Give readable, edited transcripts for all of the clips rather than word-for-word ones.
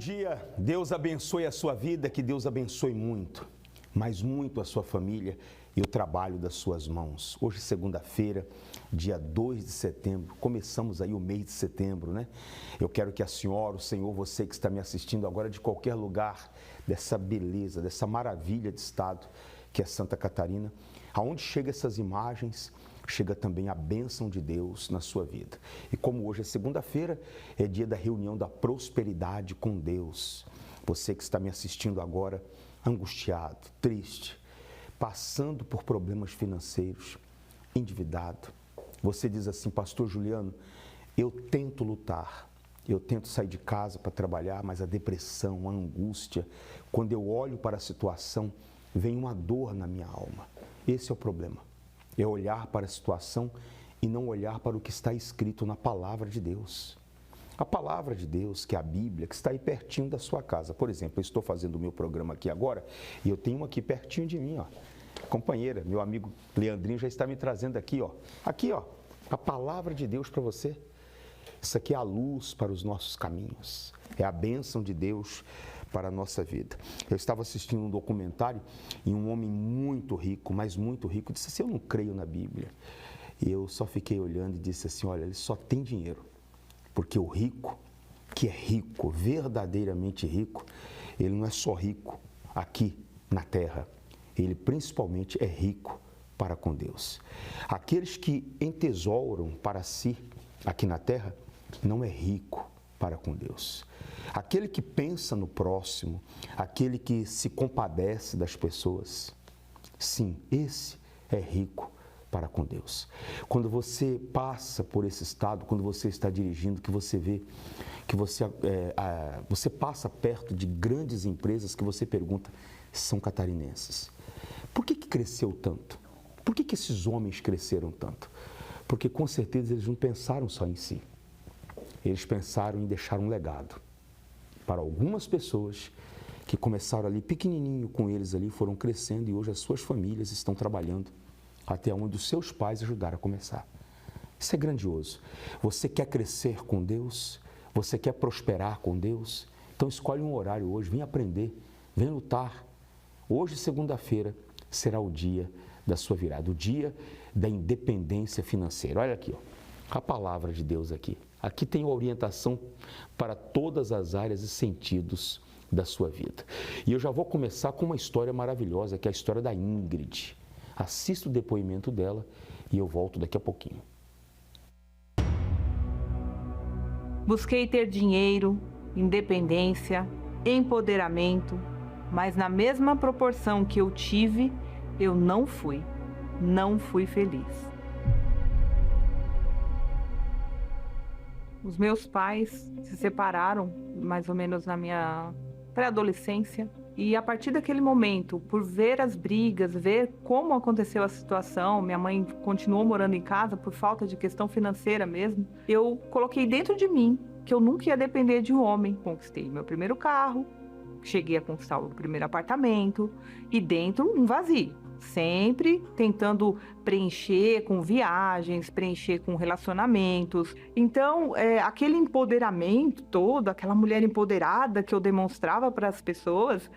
dia, Deus abençoe a sua vida, que Deus abençoe muito, mas muito a sua família e o trabalho das suas mãos. Hoje, segunda-feira, dia 2 de setembro, começamos aí o mês de setembro, né? Eu quero que a senhora, o senhor, você que está me assistindo agora de qualquer lugar dessa beleza, dessa maravilha de estado que é Santa Catarina, aonde chegam essas imagens, chega também a bênção de Deus na sua vida. E como hoje é segunda-feira, é dia da reunião da prosperidade com Deus. Você que está me assistindo agora, angustiado, triste, passando por problemas financeiros, endividado. Você diz assim, pastor Juliano, eu tento lutar, eu tento sair de casa para trabalhar, mas a depressão, a angústia, quando eu olho para a situação, vem uma dor na minha alma. Esse é o problema. É olhar para a situação e não olhar para o que está escrito na palavra de Deus. A palavra de Deus, que é a Bíblia, que está aí pertinho da sua casa. Por exemplo, eu estou fazendo o meu programa aqui agora e eu tenho uma aqui pertinho de mim, ó. Companheira, meu amigo Leandrinho já está me trazendo aqui, ó. Aqui, ó, a palavra de Deus para você. Isso aqui é a luz para os nossos caminhos. É a bênção de Deus para a nossa vida. Eu estava assistindo um documentário e um homem muito rico, mas muito rico, disse assim, eu não creio na Bíblia. E eu só fiquei olhando e disse assim, olha, ele só tem dinheiro. Porque o rico, que é rico, verdadeiramente rico, ele não é só rico aqui na terra, ele principalmente é rico para com Deus. Aqueles que entesouram para si aqui na terra, não é rico para com Deus. Aquele que pensa no próximo, aquele que se compadece das pessoas, sim, esse é rico para com Deus. Quando você passa por esse estado, quando você está dirigindo, que você vê, que você passa perto de grandes empresas que você pergunta, são catarinenses. Por que cresceu tanto? Por que esses homens cresceram tanto? Porque com certeza eles não pensaram só em si. Eles pensaram em deixar um legado para algumas pessoas que começaram ali pequenininho com eles ali, foram crescendo e hoje as suas famílias estão trabalhando até onde os seus pais ajudaram a começar. Isso é grandioso. Você quer crescer com Deus? Você quer prosperar com Deus? Então escolhe um horário hoje, vem aprender, vem lutar. Hoje, segunda-feira, será o dia da sua virada, o dia da independência financeira. Olha aqui, ó, a palavra de Deus aqui. Aqui tem orientação para todas as áreas e sentidos da sua vida. E eu já vou começar com uma história maravilhosa, que é a história da Ingrid. Assista o depoimento dela e eu volto daqui a pouquinho. Busquei ter dinheiro, independência, empoderamento, mas na mesma proporção que eu tive, eu não fui feliz. Os meus pais se separaram mais ou menos na minha pré-adolescência e a partir daquele momento, por ver as brigas, ver como aconteceu a situação, minha mãe continuou morando em casa por falta de questão financeira mesmo, eu coloquei dentro de mim que eu nunca ia depender de um homem. Conquistei meu primeiro carro, cheguei a conquistar o primeiro apartamento e dentro um vazio. Sempre tentando preencher com viagens, preencher com relacionamentos. Então, aquele empoderamento todo, aquela mulher empoderada que eu demonstrava para as pessoas,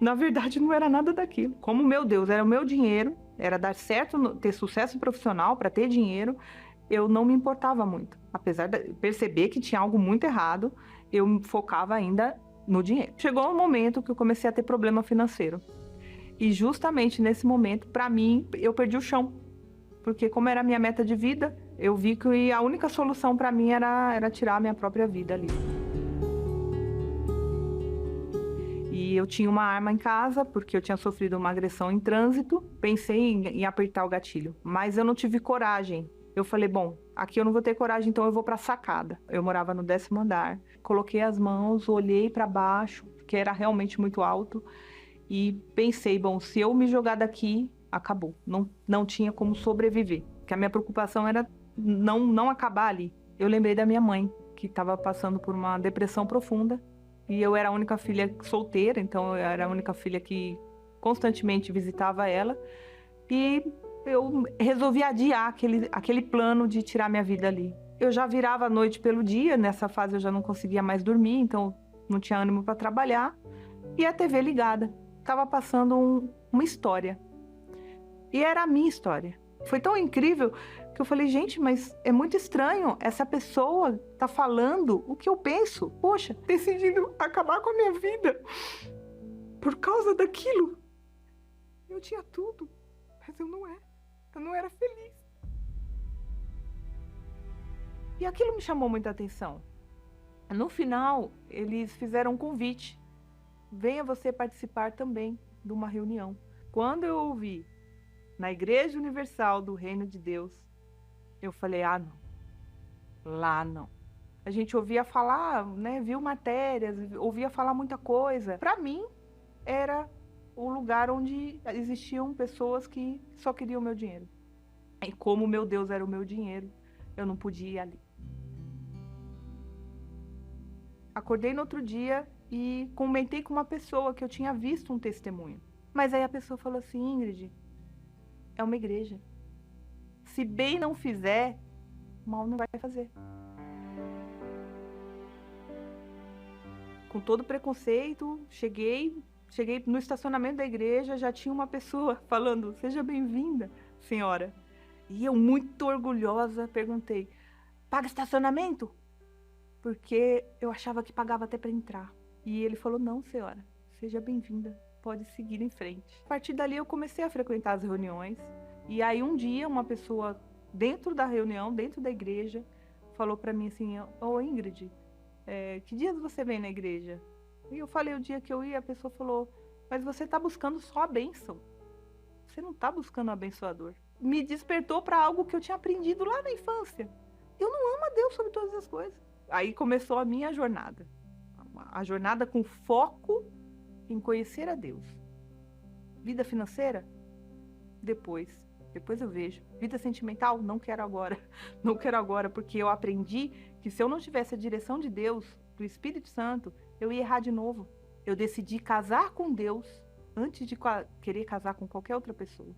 na verdade não era nada daquilo. Como, meu Deus, era o meu dinheiro, era dar certo, ter sucesso profissional para ter dinheiro, eu não me importava muito. Apesar de perceber que tinha algo muito errado, eu me focava ainda no dinheiro. Chegou um momento que eu comecei a ter problema financeiro. E justamente nesse momento, para mim, eu perdi o chão. Porque como era a minha meta de vida, eu vi que a única solução para mim era tirar a minha própria vida ali. E eu tinha uma arma em casa, porque eu tinha sofrido uma agressão em trânsito. Pensei em apertar o gatilho, mas eu não tive coragem. Eu falei, bom, aqui eu não vou ter coragem, então eu vou para a sacada. Eu morava no 10º andar. Coloquei as mãos, olhei para baixo, que era realmente muito alto. E pensei, bom, se eu me jogar daqui, acabou. Não tinha como sobreviver. Porque a minha preocupação era não acabar ali. Eu lembrei da minha mãe, que estava passando por uma depressão profunda. E eu era a única filha solteira, então eu era a única filha que constantemente visitava ela. E eu resolvi adiar aquele plano de tirar minha vida ali. Eu já virava a noite pelo dia, nessa fase eu já não conseguia mais dormir, então não tinha ânimo para trabalhar, e a TV ligada. Estava passando uma história. E era a minha história. Foi tão incrível que eu falei, gente, mas é muito estranho. Essa pessoa tá falando o que eu penso. Poxa, decidindo acabar com a minha vida por causa daquilo. Eu tinha tudo, mas eu não era feliz. E aquilo me chamou muita atenção. No final, eles fizeram um convite. Venha você participar também de uma reunião. Quando eu ouvi na Igreja Universal do Reino de Deus, eu falei, não, lá não. A gente ouvia falar, né, viu matérias, ouvia falar muita coisa. Para mim, era o lugar onde existiam pessoas que só queriam o meu dinheiro. E como o meu Deus era o meu dinheiro, eu não podia ir ali. Acordei no outro dia e comentei com uma pessoa que eu tinha visto um testemunho. Mas aí a pessoa falou assim, Ingrid, é uma igreja. Se bem não fizer, mal não vai fazer. Com todo preconceito, cheguei no estacionamento da igreja, já tinha uma pessoa falando, seja bem-vinda, senhora. E eu, muito orgulhosa, perguntei, paga estacionamento? Porque eu achava que pagava até para entrar. E ele falou, não, senhora, seja bem-vinda, pode seguir em frente. A partir dali eu comecei a frequentar as reuniões. E aí um dia uma pessoa dentro da reunião, dentro da igreja, falou para mim assim, Ingrid, que dias você vem na igreja? E eu falei o dia que eu ia, a pessoa falou, mas você está buscando só a bênção. Você não está buscando o abençoador. Me despertou para algo que eu tinha aprendido lá na infância. Eu não amo a Deus sobre todas as coisas. Aí começou a minha jornada. A jornada com foco em conhecer a Deus. Vida financeira? Depois eu vejo. Vida sentimental? Não quero agora. Não quero agora, porque eu aprendi que se eu não tivesse a direção de Deus, do Espírito Santo, eu ia errar de novo. Eu decidi casar com Deus antes de querer casar com qualquer outra pessoa.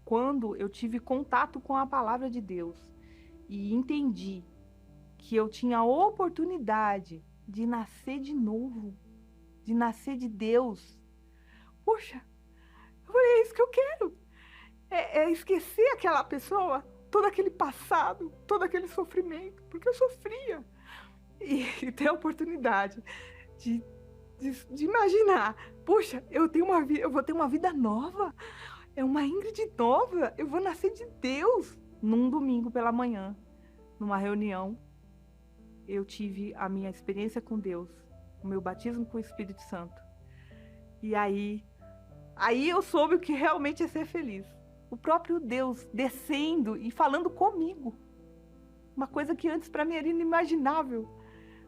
Quando eu tive contato com a palavra de Deus e entendi que eu tinha a oportunidade de nascer de novo, de nascer de Deus. Poxa, eu falei, é isso que eu quero. É esquecer aquela pessoa, todo aquele passado, todo aquele sofrimento, porque eu sofria. E ter a oportunidade de imaginar, poxa, eu vou ter uma vida nova, é uma Ingrid nova, eu vou nascer de Deus. Num domingo pela manhã, numa reunião, eu tive a minha experiência com Deus, o meu batismo com o Espírito Santo. E aí eu soube o que realmente é ser feliz. O próprio Deus descendo e falando comigo. Uma coisa que antes para mim era inimaginável.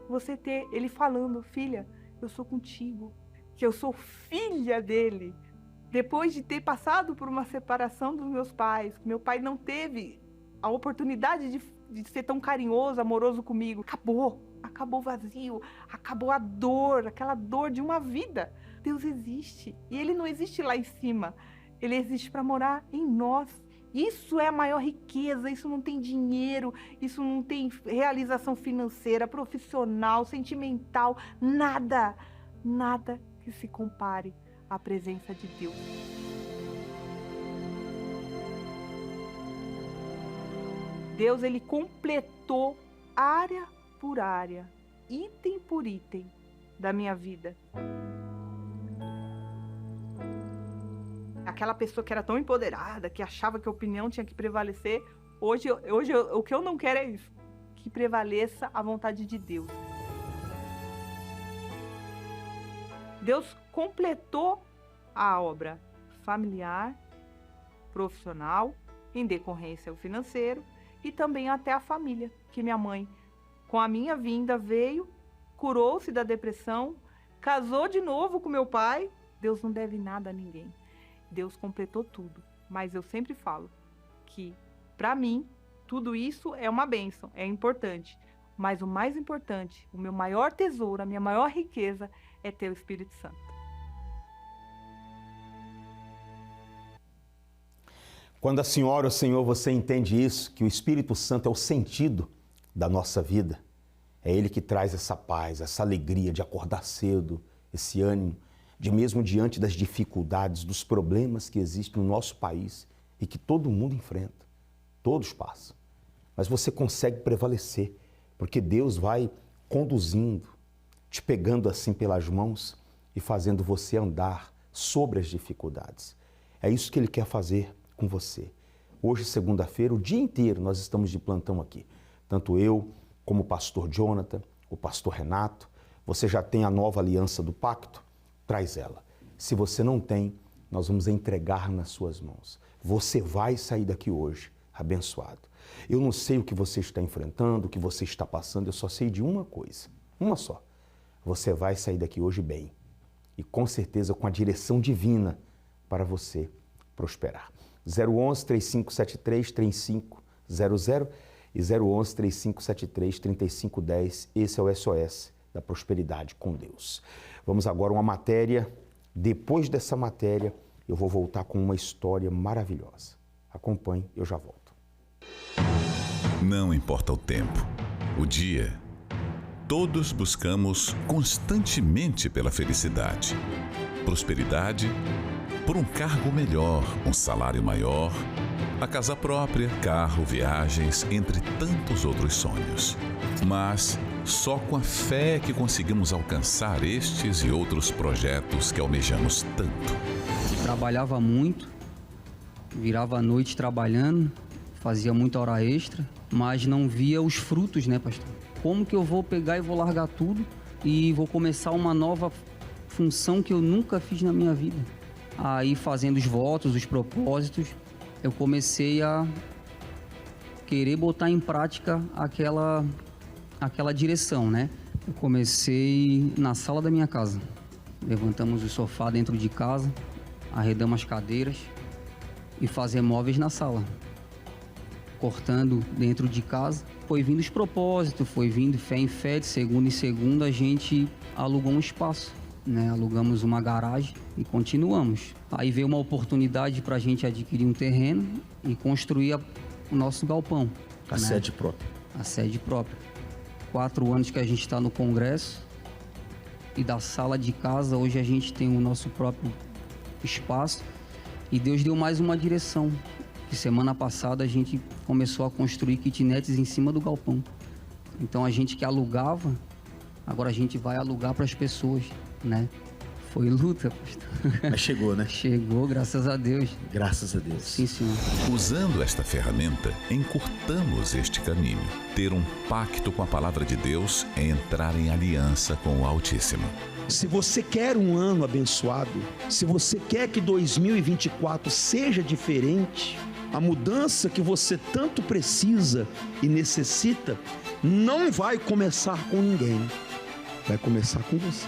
Você ter ele falando, filha, eu sou contigo, que eu sou filha dele. Depois de ter passado por uma separação dos meus pais, meu pai não teve a oportunidade de ser tão carinhoso, amoroso comigo. Acabou o vazio, acabou a dor, aquela dor de uma vida. Deus existe e ele não existe lá em cima, ele existe para morar em nós. Isso é a maior riqueza, isso não tem dinheiro, isso não tem realização financeira, profissional, sentimental, nada que se compare à presença de Deus. Deus, ele completou área por área, item por item da minha vida. Aquela pessoa que era tão empoderada, que achava que a opinião tinha que prevalecer, hoje o que eu não quero é isso, que prevaleça a vontade de Deus. Deus completou a obra familiar, profissional, em decorrência ao financeiro, e também até a família, que minha mãe, com a minha vinda, veio, curou-se da depressão, casou de novo com meu pai. Deus não deve nada a ninguém. Deus completou tudo. Mas eu sempre falo que, para mim, tudo isso é uma bênção, é importante. Mas o mais importante, o meu maior tesouro, a minha maior riqueza é ter o Espírito Santo. Quando a senhora ou o senhor, você entende isso, que o Espírito Santo é o sentido da nossa vida, É Ele que traz essa paz, essa alegria de acordar cedo, esse ânimo, de mesmo diante das dificuldades, dos problemas que existem no nosso país e que todo mundo enfrenta, todos passam. Mas você consegue prevalecer, porque Deus vai conduzindo, te pegando assim pelas mãos e fazendo você andar sobre as dificuldades. É isso que Ele quer fazer com você. Hoje, segunda-feira, o dia inteiro nós estamos de plantão aqui. Tanto eu, como o pastor Jonathan, o pastor Renato. Você já tem a nova aliança do pacto? Traz ela. Se você não tem, nós vamos entregar nas suas mãos. Você vai sair daqui hoje abençoado. Eu não sei o que você está enfrentando, o que você está passando, eu só sei de uma coisa, uma só. Você vai sair daqui hoje bem e com certeza com a direção divina para você prosperar. 011-3573-3500 e 011-3573-3510. Esse é o SOS da prosperidade com Deus. Vamos agora a uma matéria. Depois dessa matéria, eu vou voltar com uma história maravilhosa. Acompanhe, eu já volto. Não importa o tempo, o dia, todos buscamos constantemente pela felicidade, prosperidade, por um cargo melhor, um salário maior, a casa própria, carro, viagens, entre tantos outros sonhos. Mas só com a fé que conseguimos alcançar estes e outros projetos que almejamos tanto. Trabalhava muito, virava a noite trabalhando, fazia muita hora extra, mas não via os frutos, né, pastor? Como que eu vou pegar e vou largar tudo e vou começar uma nova função que eu nunca fiz na minha vida? Aí, fazendo os votos, os propósitos, eu comecei a querer botar em prática aquela direção, né? Eu comecei na sala da minha casa. Levantamos o sofá dentro de casa, arredamos as cadeiras e fazer móveis na sala. Cortando dentro de casa, foi vindo os propósitos, foi vindo fé em fé, de segunda em segunda a gente alugou um espaço, né? Alugamos uma garagem e continuamos. Aí veio uma oportunidade para a gente adquirir um terreno e construir o nosso galpão. A sede própria. A sede própria. 4 anos que a gente está no congresso e da sala de casa, hoje a gente tem o nosso próprio espaço e Deus deu mais uma direção. Que semana passada a gente começou a construir kitnets em cima do galpão. Então a gente que alugava, agora a gente vai alugar para as pessoas, né? Foi luta, pastor. Mas chegou, né? Chegou, graças a Deus. Graças a Deus. Sim, senhor. Usando esta ferramenta, encurtamos este caminho. Ter um pacto com a palavra de Deus é entrar em aliança com o Altíssimo. Se você quer um ano abençoado, se você quer que 2024 seja diferente, a mudança que você tanto precisa e necessita não vai começar com ninguém, vai começar com você.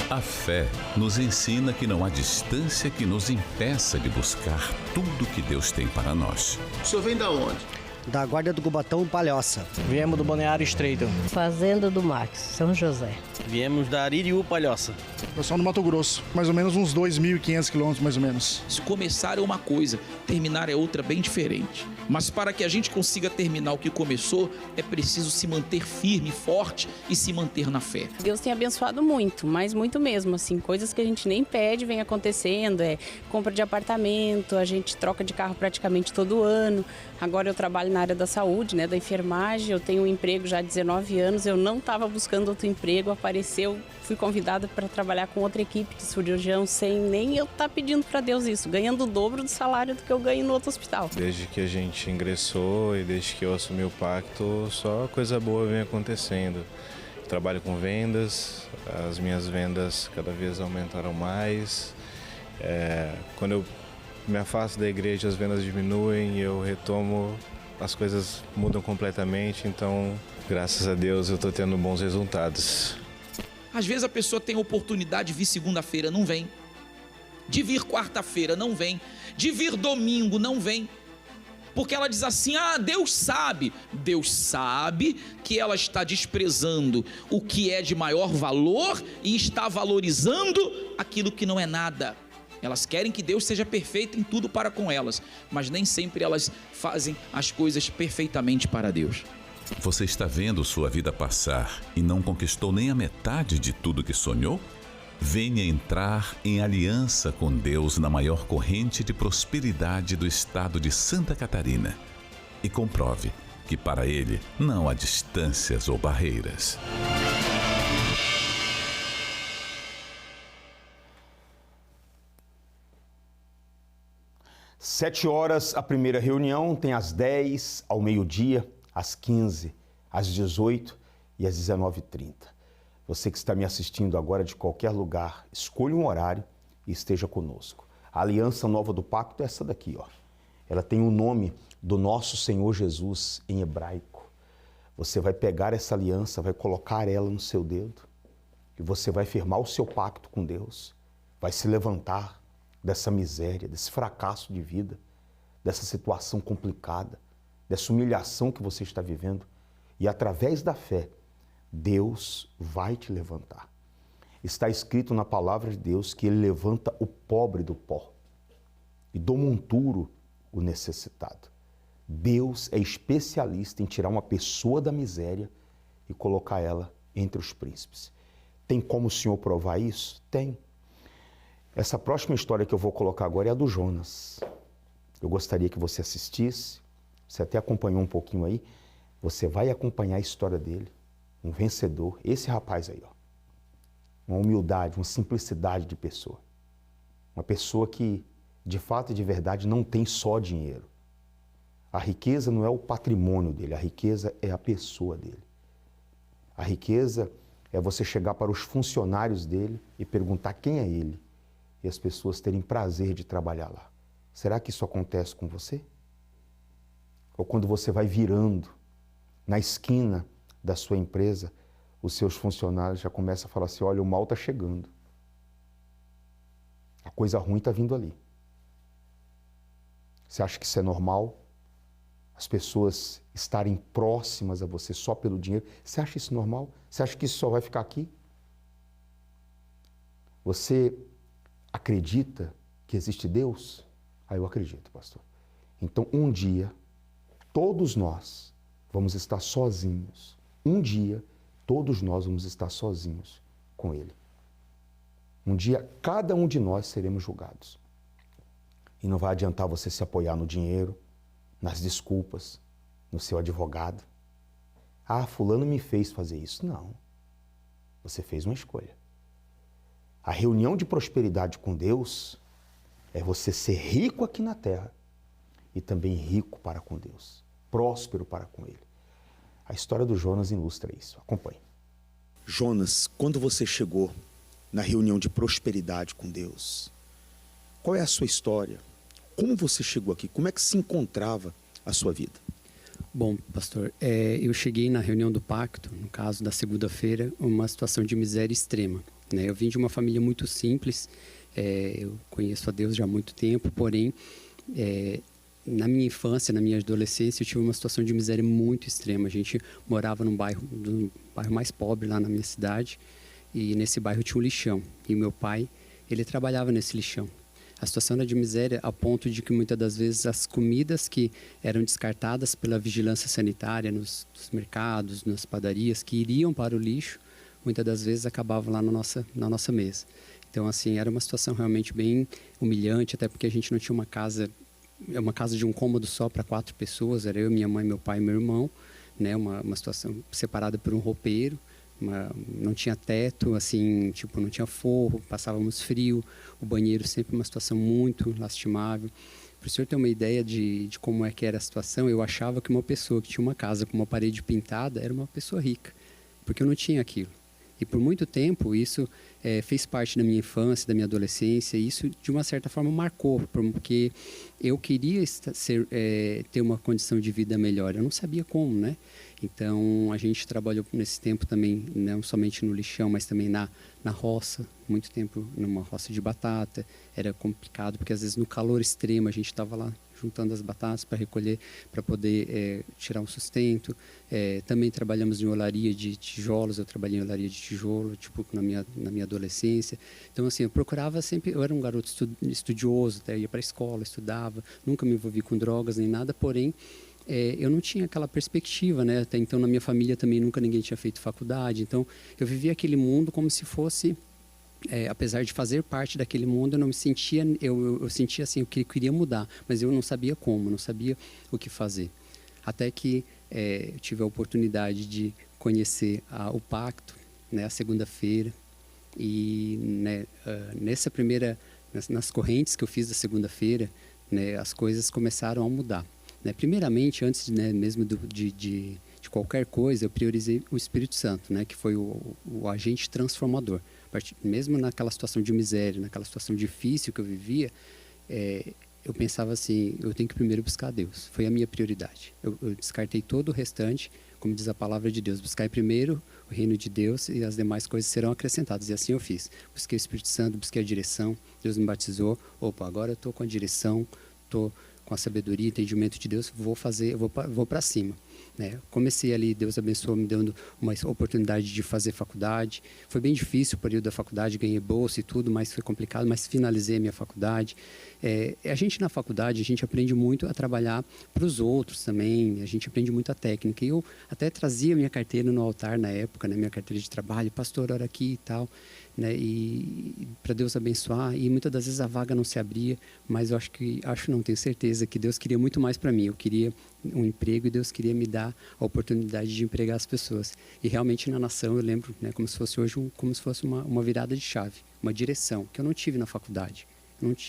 A fé nos ensina que não há distância que nos impeça de buscar tudo que Deus tem para nós. O senhor vem da onde? Da Guarda do Cubatão, Palhoça. Viemos do Balneário Estreito. Fazenda do Max, São José. Viemos da Aririú, Palhoça. Nós somos do Mato Grosso, mais ou menos uns 2.500 quilômetros, mais ou menos. Se começar é uma coisa, terminar é outra bem diferente. Mas para que a gente consiga terminar o que começou, é preciso se manter firme, forte e se manter na fé. Deus tem abençoado muito, mas muito mesmo, assim, coisas que a gente nem pede vem acontecendo, compra de apartamento, a gente troca de carro praticamente todo ano. Agora eu trabalho na área da saúde, né, da enfermagem, eu tenho um emprego já há 19 anos, eu não estava buscando outro emprego, apareceu, fui convidada para trabalhar com outra equipe de cirurgião sem nem eu estar pedindo para Deus isso, ganhando o dobro do salário do que eu ganho no outro hospital. Desde que a gente ingressou e desde que eu assumi o pacto, só coisa boa vem acontecendo. Eu trabalho com vendas, as minhas vendas cada vez aumentaram mais. Quando eu me afasto da igreja, as vendas diminuem e eu retomo, as coisas mudam completamente, então, graças a Deus, eu estou tendo bons resultados. Às vezes a pessoa tem a oportunidade de vir segunda-feira, não vem. De vir quarta-feira, não vem. De vir domingo, não vem. Porque ela diz assim, Deus sabe. Deus sabe que ela está desprezando o que é de maior valor e está valorizando aquilo que não é nada. Elas querem que Deus seja perfeito em tudo para com elas, mas nem sempre elas fazem as coisas perfeitamente para Deus. Você está vendo sua vida passar e não conquistou nem a metade de tudo que sonhou? Venha entrar em aliança com Deus na maior corrente de prosperidade do estado de Santa Catarina e comprove que para Ele não há distâncias ou barreiras. Às 7 horas, a primeira reunião, tem às 10, ao meio-dia, às 15, às 18 e às 19h30. Você que está me assistindo agora de qualquer lugar, escolha um horário e esteja conosco. A aliança nova do pacto é essa daqui, ó. Ela tem o nome do nosso Senhor Jesus em hebraico. Você vai pegar essa aliança, vai colocar ela no seu dedo e você vai firmar o seu pacto com Deus. Vai se levantar dessa miséria, desse fracasso de vida, dessa situação complicada, dessa humilhação que você está vivendo. E através da fé, Deus vai te levantar. Está escrito na palavra de Deus que Ele levanta o pobre do pó e do monturo o necessitado. Deus é especialista em tirar uma pessoa da miséria e colocar ela entre os príncipes. Tem como o Senhor provar isso? Tem. Essa próxima história que eu vou colocar agora é a do Jonas. Eu gostaria que você assistisse, você até acompanhou um pouquinho aí, você vai acompanhar a história dele, um vencedor, esse rapaz aí, ó. Uma humildade, uma simplicidade de pessoa. Uma pessoa que, de fato e de verdade, não tem só dinheiro. A riqueza não é o patrimônio dele, a riqueza é a pessoa dele. A riqueza é você chegar para os funcionários dele e perguntar quem é ele. E as pessoas terem prazer de trabalhar lá. Será que isso acontece com você? Ou quando você vai virando na esquina da sua empresa, os seus funcionários já começam a falar assim, olha, o mal está chegando. A coisa ruim está vindo ali. Você acha que isso é normal? As pessoas estarem próximas a você só pelo dinheiro? Você acha isso normal? Você acha que isso só vai ficar aqui? Você acredita que existe Deus? Ah, eu acredito, pastor. Então, um dia, todos nós vamos estar sozinhos. Um dia, todos nós vamos estar sozinhos com Ele. Um dia, cada um de nós seremos julgados. E não vai adiantar você se apoiar no dinheiro, nas desculpas, no seu advogado. Ah, fulano me fez fazer isso. Não. Você fez uma escolha. A reunião de prosperidade com Deus é você ser rico aqui na terra e também rico para com Deus, próspero para com Ele. A história do Jonas ilustra isso. Acompanhe. Jonas, quando você chegou na reunião de prosperidade com Deus, qual é a sua história? Como você chegou aqui? Como é que se encontrava a sua vida? Bom, pastor, eu cheguei na reunião do pacto, no caso da segunda-feira, uma situação de miséria extrema. Eu vim de uma família muito simples, eu conheço a Deus já há muito tempo, porém, na minha infância, na minha adolescência, eu tive uma situação de miséria muito extrema. A gente morava num bairro mais pobre lá na minha cidade, e nesse bairro tinha um lixão, e meu pai, ele trabalhava nesse lixão. A situação era de miséria a ponto de que muitas das vezes as comidas que eram descartadas pela vigilância sanitária nos mercados, nas padarias, que iriam para o lixo, muitas das vezes acabavam lá na nossa mesa. Então, assim, era uma situação realmente bem humilhante, até porque a gente não tinha uma casa de um cômodo só para 4 pessoas, era eu, minha mãe, meu pai e meu irmão, né? Uma situação separada por um roupeiro, não tinha teto, assim, tipo, não tinha forro, passávamos frio, o banheiro sempre uma situação muito lastimável. Para o senhor ter uma ideia de como é que era a situação, eu achava que uma pessoa que tinha uma casa com uma parede pintada era uma pessoa rica, porque eu não tinha aquilo. E por muito tempo isso fez parte da minha infância, da minha adolescência, e isso de uma certa forma marcou, porque eu queria ter uma condição de vida melhor, eu não sabia como, né? Então a gente trabalhou nesse tempo também, não somente no lixão, mas também na roça, muito tempo numa roça de batata. Era complicado, porque às vezes no calor extremo a gente estava lá juntando as batatas para recolher, para poder tirar um sustento. Também trabalhamos em olaria de tijolos, eu trabalhei em olaria de tijolo, tipo, na minha adolescência. Então, assim, eu procurava sempre, eu era um garoto estudioso, até ia para a escola, estudava, nunca me envolvi com drogas nem nada, porém, eu não tinha aquela perspectiva, né? Até então na minha família também nunca ninguém tinha feito faculdade, então eu vivia aquele mundo como se fosse, apesar de fazer parte daquele mundo, eu não me sentia, eu sentia assim, eu queria mudar, mas eu não sabia como, não sabia o que fazer. Até que eu tive a oportunidade de conhecer o Pacto, né, a segunda-feira, e né, nas correntes que eu fiz da segunda-feira, né, as coisas começaram a mudar. Né? Primeiramente, antes, né, mesmo de qualquer coisa, eu priorizei o Espírito Santo, né, que foi o agente transformador. Mesmo naquela situação de miséria, naquela situação difícil que eu vivia, eu pensava assim, eu tenho que primeiro buscar Deus. Foi a minha prioridade. Eu descartei todo o restante, como diz a palavra de Deus. Buscar primeiro o reino de Deus e as demais coisas serão acrescentadas. E assim eu fiz. Busquei o Espírito Santo, busquei a direção. Deus me batizou. Opa, agora eu estou com a direção, estou com a sabedoria, entendimento de Deus, vou para cima. Né? Comecei ali, Deus abençoou, me dando uma oportunidade de fazer faculdade. Foi bem difícil o período da faculdade, ganhei bolsa e tudo, mas foi complicado, mas finalizei a minha faculdade. A gente na faculdade, a gente aprende muito a trabalhar para os outros também, a gente aprende muito a técnica. E eu até trazia minha carteira no altar na época, né? Minha carteira de trabalho, pastor, ora aqui e tal. Né, e para Deus abençoar, e muitas das vezes a vaga não se abria, mas eu não, tenho certeza que Deus queria muito mais para mim. Eu queria um emprego e Deus queria me dar a oportunidade de empregar as pessoas. E realmente na nação eu lembro, né, como se fosse hoje como se fosse uma virada de chave, uma direção que eu não tive na faculdade.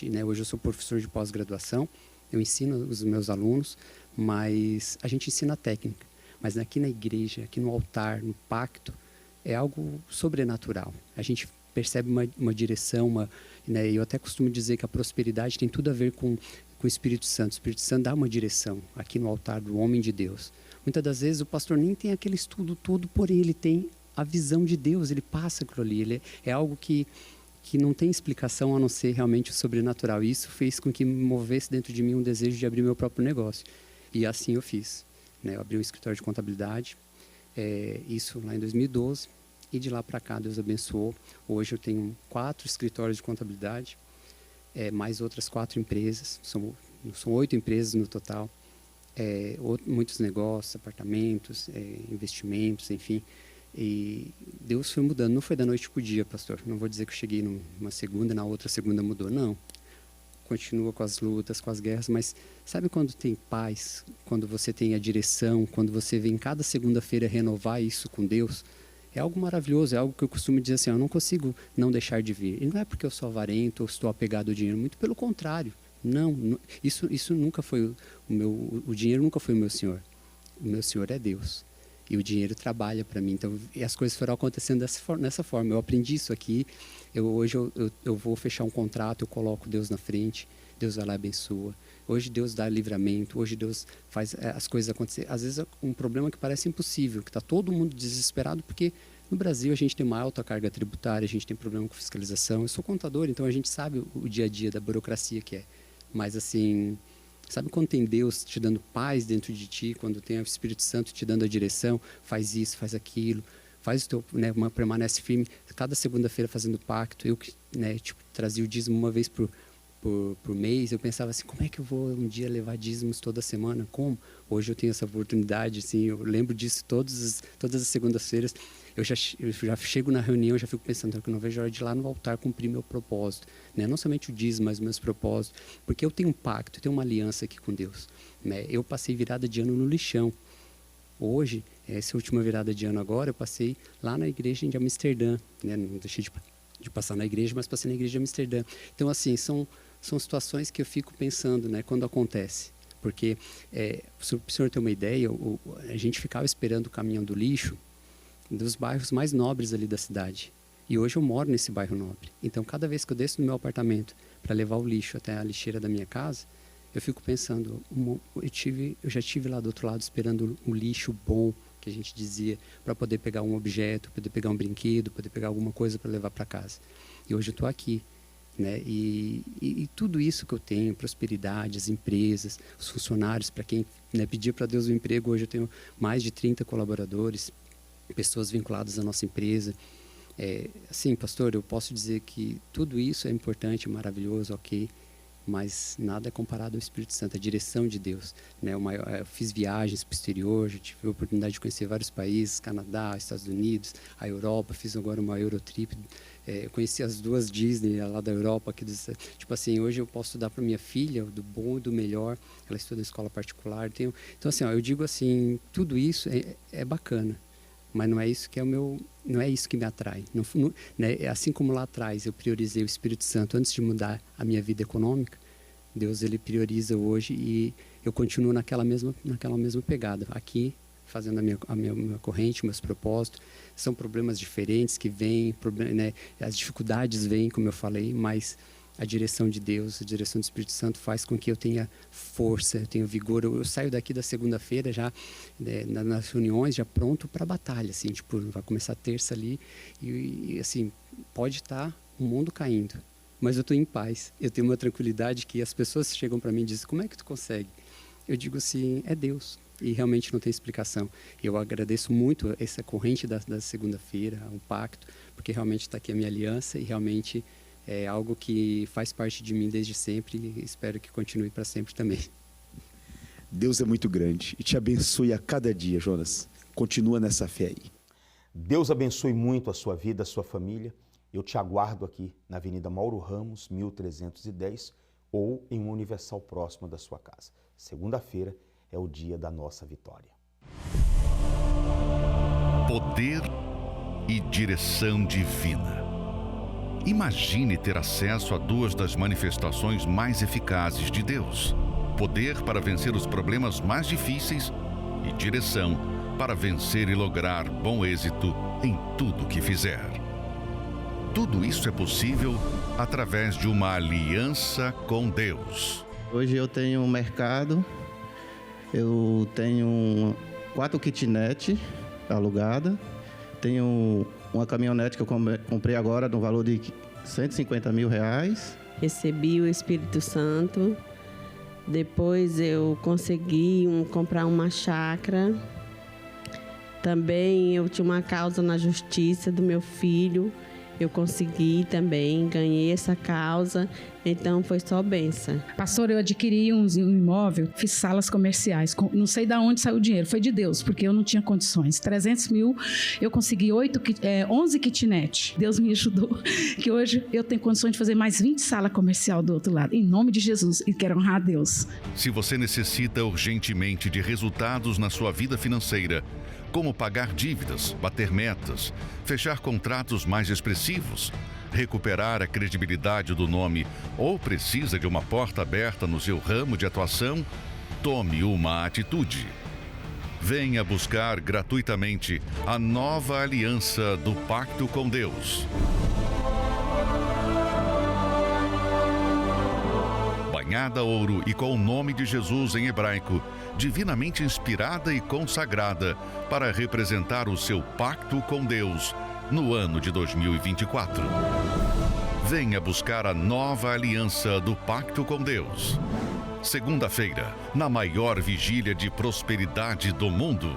Né, hoje eu sou professor de pós-graduação, eu ensino os meus alunos, mas a gente ensina a técnica. Mas aqui na igreja, aqui no altar, no pacto, é algo sobrenatural. A gente percebe uma direção, né, eu até costumo dizer que a prosperidade tem tudo a ver com o Espírito Santo. O Espírito Santo dá uma direção aqui no altar do homem de Deus. Muitas das vezes o pastor nem tem aquele estudo todo, porém ele tem a visão de Deus, ele passa aquilo ali. É algo que não tem explicação a não ser realmente o sobrenatural. E isso fez com que me movesse dentro de mim um desejo de abrir meu próprio negócio. E assim eu fiz. Né? Eu abri um escritório de contabilidade, isso lá em 2012. E de lá para cá, Deus abençoou. Hoje eu tenho 4 escritórios de contabilidade, mais outras 4 empresas. São 8 empresas no total. Muitos negócios, apartamentos, investimentos, enfim. E Deus foi mudando. Não foi da noite para o dia, pastor. Não vou dizer que eu cheguei numa segunda, na outra segunda mudou. Não. Continua com as lutas, com as guerras, mas sabe quando tem paz? Quando você tem a direção, quando você vem cada segunda-feira renovar isso com Deus? É algo maravilhoso, é algo que eu costumo dizer assim, eu não consigo não deixar de vir. E não é porque eu sou avarento ou estou apegado ao dinheiro, muito pelo contrário. Não, isso nunca foi o dinheiro nunca foi o meu Senhor. O meu Senhor é Deus. E o dinheiro trabalha para mim. Então, e as coisas foram acontecendo nessa forma. Eu aprendi isso aqui. Hoje eu vou fechar um contrato, eu coloco Deus na frente, Deus vai lá e abençoa. Hoje Deus dá livramento, hoje Deus faz as coisas acontecer. Às vezes é um problema que parece impossível, que está todo mundo desesperado, porque no Brasil a gente tem uma alta carga tributária, a gente tem problema com fiscalização. Eu sou contador, então a gente sabe o dia a dia da burocracia que é. Mas assim, sabe quando tem Deus te dando paz dentro de ti, quando tem o Espírito Santo te dando a direção, faz isso, faz aquilo, faz o teu, né, permanece firme. Cada segunda-feira fazendo pacto, eu né, trazia o dízimo uma vez por mês, eu pensava assim, como é que eu vou um dia levar dízimos toda semana? Como? Hoje eu tenho essa oportunidade, assim, eu lembro disso todas as segundas-feiras. Eu já chego na reunião, eu já fico pensando que eu não vejo a hora de ir lá no altar cumprir meu propósito. Né? Não somente o dízimo, mas os meus propósitos. Porque eu tenho um pacto, eu tenho uma aliança aqui com Deus. Né? Eu passei virada de ano no lixão. Hoje, essa última virada de ano agora, eu passei lá na igreja de Amsterdã. Né? Não deixei de passar na igreja, mas passei na igreja de Amsterdã. Então, assim, são situações que eu fico pensando, né, quando acontece. Porque, para o senhor ter uma ideia, a gente ficava esperando o caminhão do lixo dos bairros mais nobres ali da cidade. E hoje eu moro nesse bairro nobre. Então, cada vez que eu desço no meu apartamento para levar o lixo até a lixeira da minha casa, eu fico pensando, eu já estive lá do outro lado esperando o lixo bom, que a gente dizia, para poder pegar um objeto, poder pegar um brinquedo, poder pegar alguma coisa para levar para casa. E hoje eu estou aqui. Né? E tudo isso que eu tenho, prosperidade, as empresas, os funcionários, para quem, né, pedir para Deus um emprego, hoje eu tenho mais de 30 colaboradores, pessoas vinculadas à nossa empresa. Assim, pastor, eu posso dizer que tudo isso é importante, maravilhoso, ok, mas nada é comparado ao Espírito Santo, a direção de Deus, né? Eu fiz viagens para o exterior, já tive a oportunidade de conhecer vários países, Canadá, Estados Unidos, a Europa, fiz agora uma Eurotrip, eu conheci as 2 Disney lá da Europa, tipo assim, hoje eu posso dar para minha filha do bom e do melhor, ela estuda em escola particular, então assim, eu digo assim, tudo isso é bacana, mas não é isso que não é isso que me atrai. Né? Assim como lá atrás eu priorizei o Espírito Santo antes de mudar a minha vida econômica, Deus ele prioriza hoje e eu continuo naquela mesma pegada. Aqui, fazendo a minha corrente, meus propósitos, são problemas diferentes que vêm, né? As dificuldades vêm, como eu falei, mas a direção de Deus, a direção do Espírito Santo faz com que eu tenha força, eu tenha vigor. Eu saio daqui da segunda-feira já, nas reuniões, já pronto para a batalha, assim, tipo, vai começar a terça ali e assim, pode estar o mundo caindo, mas eu estou em paz, eu tenho uma tranquilidade que as pessoas chegam para mim e dizem, como é que tu consegue? Eu digo assim, é Deus, e realmente não tem explicação. Eu agradeço muito essa corrente da segunda-feira, o pacto, porque realmente está aqui a minha aliança e realmente é algo que faz parte de mim desde sempre e espero que continue para sempre também. Deus é muito grande e te abençoe a cada dia, Jonas. Continua nessa fé aí. Deus abençoe muito a sua vida, a sua família. Eu te aguardo aqui na Avenida Mauro Ramos, 1310, ou em uma Universal próxima da sua casa. Segunda-feira é o dia da nossa vitória. Poder e direção divina. Imagine ter acesso a 2 das manifestações mais eficazes de Deus: poder para vencer os problemas mais difíceis e direção para vencer e lograr bom êxito em tudo que fizer. Tudo isso é possível através de uma aliança com Deus. Hoje eu tenho um mercado, eu tenho 4 kitnet alugadas, tenho uma caminhonete que eu comprei agora no valor de R$150 mil. Recebi o Espírito Santo, depois eu consegui comprar uma chácara. Também eu tinha uma causa na justiça do meu filho, eu consegui também, ganhei essa causa, então foi só bênção. Pastor, eu adquiri um imóvel, fiz salas comerciais, não sei de onde saiu o dinheiro, foi de Deus, porque eu não tinha condições. 300 mil, eu consegui 11 kitnet. Deus me ajudou, que hoje eu tenho condições de fazer mais 20 salas comerciais do outro lado, em nome de Jesus, e quero honrar a Deus. Se você necessita urgentemente de resultados na sua vida financeira, como pagar dívidas, bater metas, fechar contratos mais expressivos, recuperar a credibilidade do nome ou precisa de uma porta aberta no seu ramo de atuação, tome uma atitude. Venha buscar gratuitamente a nova aliança do Pacto com Deus. Banhada a ouro e com o nome de Jesus em hebraico, divinamente inspirada e consagrada para representar o seu pacto com Deus no ano de 2024. Venha buscar a nova aliança do Pacto com Deus. Segunda-feira, na maior vigília de prosperidade do mundo.